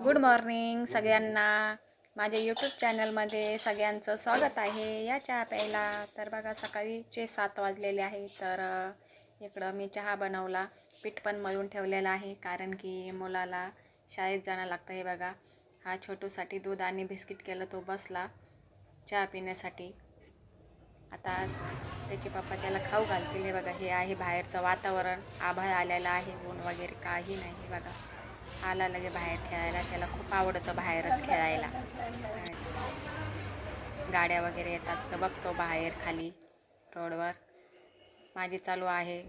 Good morning सगळ्यांना. माझ्या YouTube चॅनलमध्ये सगळ्यांचं स्वागत आहे. या चहा प्यायला. तर बघा सकाळीचे 7 वाजलेले आहे. तर इकडं मी चहा बनवला. पीठ पण मळून ठेवलेलं आहे कारण की मुलाला शाळेत जाणं लागतं. हे बघा, हा छोटूसाठी दूध आणि बिस्किट केलं. तो बसला चहा पिण्यासाठी. आता त्याचे पप्पा त्याला खाऊ घालतील. हे बघा, हे आहे बाहेरचं वातावरण. आभाळ आलेलं आहे, ऊन वगैरे काही नाही. हे बघा, आला लगे बाहेर खेळायला. त्याला खूप आवडतं बाहेरच खेळायला. गाड्या वगैरे येतात तर बघतो बाहेर खाली रोडवर. माझी चालू आहे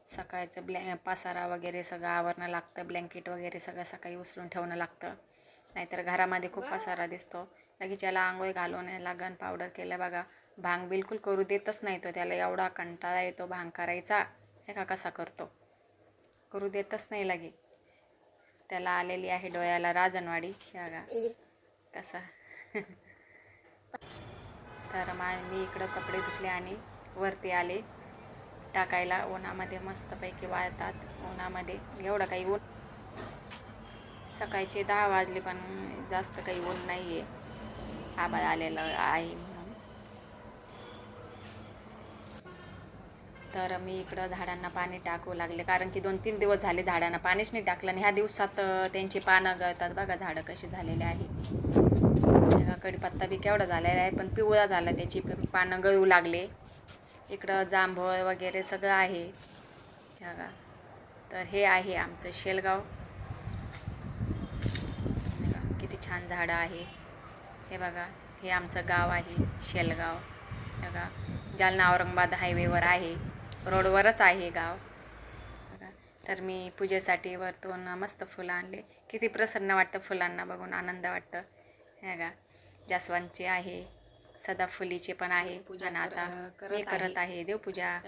सकाळचं पसारा वगैरे सगळं आवरणं लागतं. ब्लँकेट वगैरे सगळं सकाळी उचलून ठेवणं लागतं, नाहीतर घरामध्ये खूप पसारा दिसतो. लगेच याला आंघोळ घालून याला गन पावडर केलं. बघा, भांग बिलकुल करू देतच नाही तो. त्याला एवढा कंटाळा येतो भांग करायचा. हे का कसा करतो, करू देतच नाही. लगे त्याला आलेली आहे डोळ्याला राजनवाडी. बघा कसा. तर मी इकडं कपडे धुतले आणि वरती आले टाकायला. उन्हामध्ये मस्तपैकी वाळतात. उन्हामध्ये एवढं काही ऊन, सकाळचे 10 वाजले पण जास्त काही ऊन नाही आहे. आभाळ आलेलं आहे म्हणून. तर मी इकडं झाडांना पाणी टाकू लागले कारण की 2-3 दिवस झाले झाडांना पाणीच नाही टाकलं. आणि ह्या दिवसात त्यांची पानं गळतात. बघा झाडं कशी झालेली आहे. कडीपत्ता बी केवढा झालेला आहे पण पिवळा झाला, त्याची पानं गळू लागले. इकडं जांभूळ वगैरे सगळं आहे. बघा, तर हे आहे आमचं शेलगाव. किती छान झाडं आहे. हे बघा, हे आमचं गाव आहे शेलगाव. बघा, जालना औरंगाबाद हायवेवर आहे, रोडवरच आहे गाव. बघा, तर मी पूजेसाठी वरतून मस्त फुलं आणले. किती प्रसन्न वाटतं फुलांना बघून, आनंद वाटतं. हे बघा, जास्वंदचे आहे, सदाफुलीचे पण आहे. आणि आता मी करत आहे देवपूजा.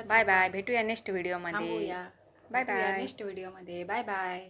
बाय बाय, भेटूया नेक्स्ट व्हिडिओमध्ये. Bye bye. नेक्स्ट व्हिडिओमध्ये. Bye bye.